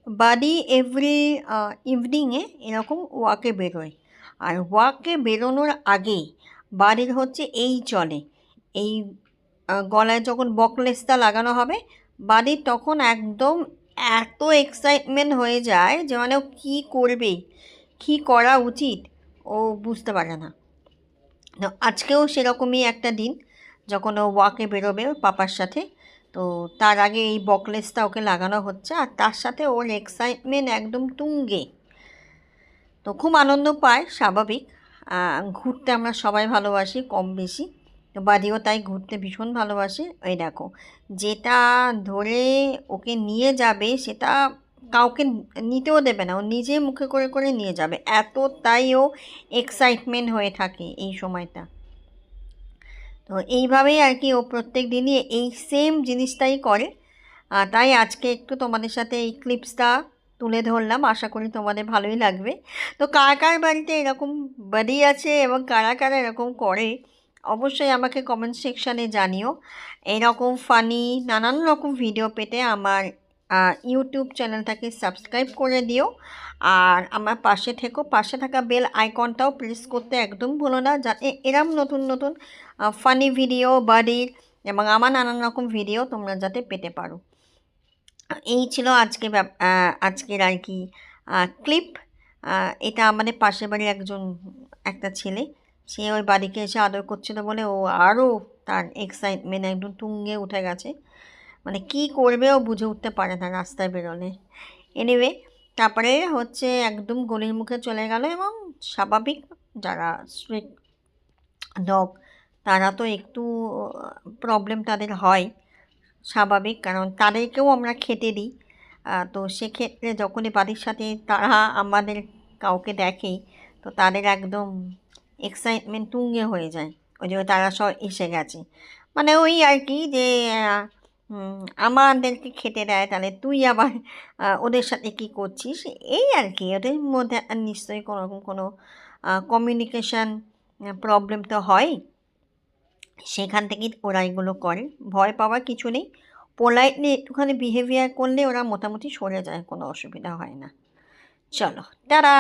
বাড়ি এভরি ইভিনিংয়ে এরকম ওয়াকে বেরোয়। আর ওয়াকে বেরোনোর আগেই বাড়ির হচ্ছে এই চলে, এই গলায় যখন বকলেসটা লাগানো হবে বাড়ির, তখন একদম এত এক্সাইটমেন্ট হয়ে যায় যে মানে ও কী করবে, কী করা উচিত ও বুঝতে পারে না। তো আজকেও সেরকমই একটা দিন, যখন ও ওয়াকে বেরোবে ওর পাপার সাথে। তো তার আগে এই বকলেসটা ওকে লাগানো হচ্ছে, আর তার সাথে ওর এক্সাইটমেন্ট একদম তুঙ্গে। তো খুব আনন্দ পায়, স্বাভাবিক। ঘুরতে আমরা সবাই ভালোবাসি কম বেশি, তো বাড়িও তাই ঘুরতে ভীষণ ভালোবাসে। এই দেখো, যেটা ধরে ওকে নিয়ে যাবে সেটা কাউকে নিতেও দেবে না, ও নিজে মুখে করে করে নিয়ে যাবে, এত তাই ও এক্সাইটমেন্ট হয়ে থাকে এই সময়টা। তো এইভাবেই আর কি ও প্রত্যেক দিনই এই সেম জিনিসটাই করে। তাই আজকে একটু তোমাদের সাথে এই ক্লিপসটা তুলে ধরলাম, আশা করি তোমাদের ভালোই লাগবে। তো কার কার বাড়িতে এরকম বাড়ি আছে এবং কারা কারা এরকম করে অবশ্যই আমাকে কমেন্ট সেকশানে জানিও। এরকম ফানি নানান রকম ভিডিও পেতে আমার ইউটিউব চ্যানেলটাকে সাবস্ক্রাইব করে দিও, আর আমার পাশে থেকো, পাশে থাকা বেল আইকনটাও প্রেস করতে একদম ভুলো না, যাতে এরম নতুন নতুন ফানি ভিডিও বাড়ির এবং আমার নানান রকম ভিডিও তোমরা যাতে পেতে পারো। এই ছিল আজকের আর কি ক্লিপ। এটা আমাদের পাশের বাড়ির একটা ছেলে, সে ওই বাড়িকে এসে আদর করছিল বলে ও আরও তার এক্সাইটমেন্ট একদম তুঙ্গে উঠে গেছে, মানে কি করবে ও বুঝে উঠতে পারে না রাস্তায় বেরোলে। এনিওয়ে, তারপরে হচ্ছে একদম গলির মুখে চলে গেল, এবং স্বাভাবিক, যারা স্ট্রিট ডগ তারা তো একটু প্রবলেম তাদের হয়, স্বাভাবিক, কারণ তাদেরকেও আমরা খেতে দিই। তো সেক্ষেত্রে যখনই বাড়ির সাথে তারা আমাদের কাউকে দেখে, তো তাদের একদম এক্সাইটমেন্ট তুঙ্গে হয়ে যায়, ওই জন্য তারা সব এসে গেছে। মানে ওই আর কি যে আমাদেরকে খেতে দেয়, তাহলে তুই আবার ওদের সাথে কী করছিস, এই আর কি। ওদের মধ্যে নিশ্চয়ই কোনোরকম কোনো কমিউনিকেশান প্রবলেম তো হয়, সেখান থেকেই ওরা এগুলো করে। ভয় পাওয়ার কিছু নেই, পোলাইটলি একটুখানি বিহেভিয়ার করলে ওরা মোটামুটি সরে যায়, কোনো অসুবিধা হয় না। চলো, টাটা।